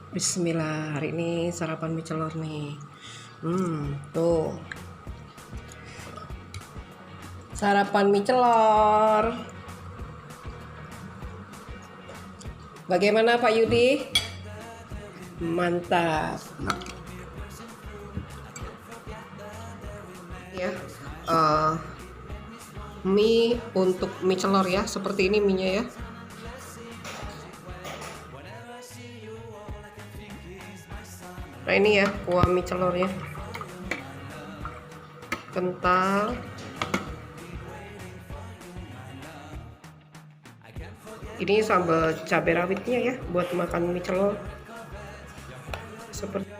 Bismillah, hari ini sarapan mie celor nih. Tuh. Sarapan mie celor. Bagaimana Pak Yudi? Mantap. Ya. Mie untuk mie celor ya, seperti ini mie-nya ya. Nah ini ya kuah mie celornya, kental. Ini sambal cabai rawitnya ya buat makan mie celor. Seperti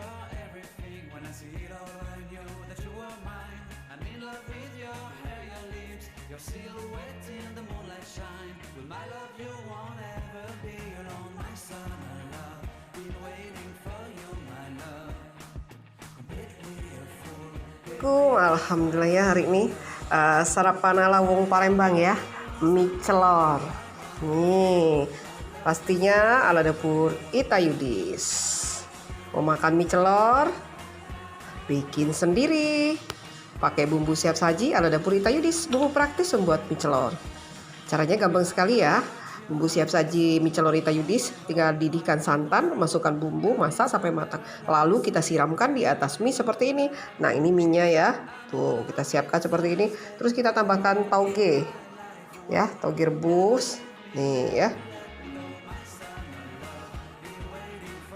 alhamdulillah ya hari ini sarapan ala wong Palembang ya, mie celor. Nih, pastinya ala dapur Ita Yudis. Mau makan mie celor? Bikin sendiri. Pakai bumbu siap saji ala dapur Ita Yudis, bumbu praktis membuat mie celor. Caranya gampang sekali ya. Bumbu siap saji mie celor Ita Yudis, tinggal didihkan santan, masukkan bumbu, masak sampai matang. Lalu kita siramkan di atas mie seperti ini. Nah ini mie-nya ya, tuh kita siapkan seperti ini. Terus kita tambahkan tauge, ya tauge rebus, nih ya.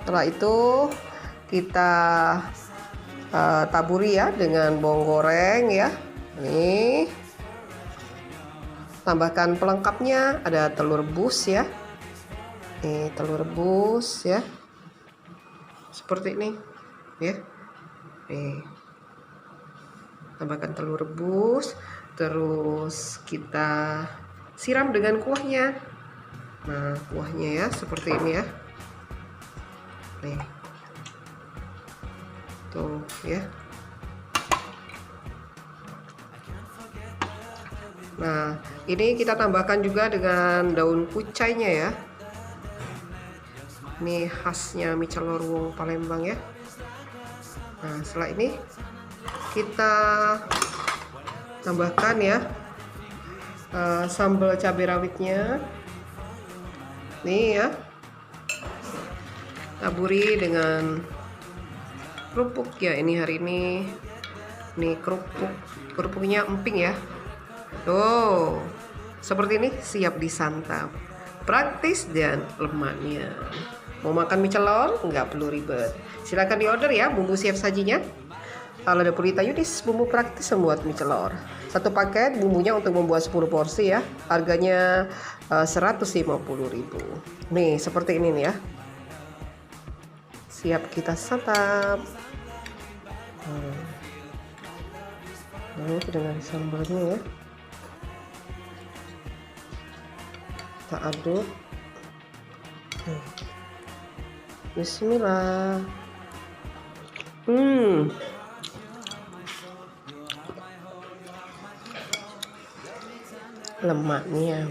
Setelah itu kita taburi ya dengan bawang goreng ya. Nih. Tambahkan pelengkapnya, ada telur rebus ya. Nih, telur rebus ya. Seperti ini ya. Nih. Tambahkan telur rebus, terus kita siram dengan kuahnya. Nah, kuahnya ya seperti ini ya. Nih. Tuh ya. Nah, ini kita tambahkan juga dengan daun kucainya ya. Ini khasnya mie celor wong Palembang ya. Nah, setelah ini kita tambahkan ya sambal cabai rawitnya. Nih ya. Taburi dengan kerupuk ya, ini hari ini. Nih kerupuknya emping ya. Tuh, seperti ini siap disantap. Praktis dan lemaknya. Mau makan mie celor? Nggak perlu ribet. Silahkan diorder ya bumbu siap sajinya. Ala dapur Ita Yudis, bumbu praktis membuat mie celor. Satu paket bumbunya untuk membuat 10 porsi ya. Harganya 150.000. Nih, seperti ini nih ya. Siap kita santap. Lalu dengan sambalnya ya. Kita aduk. Bismillah. Lemaknya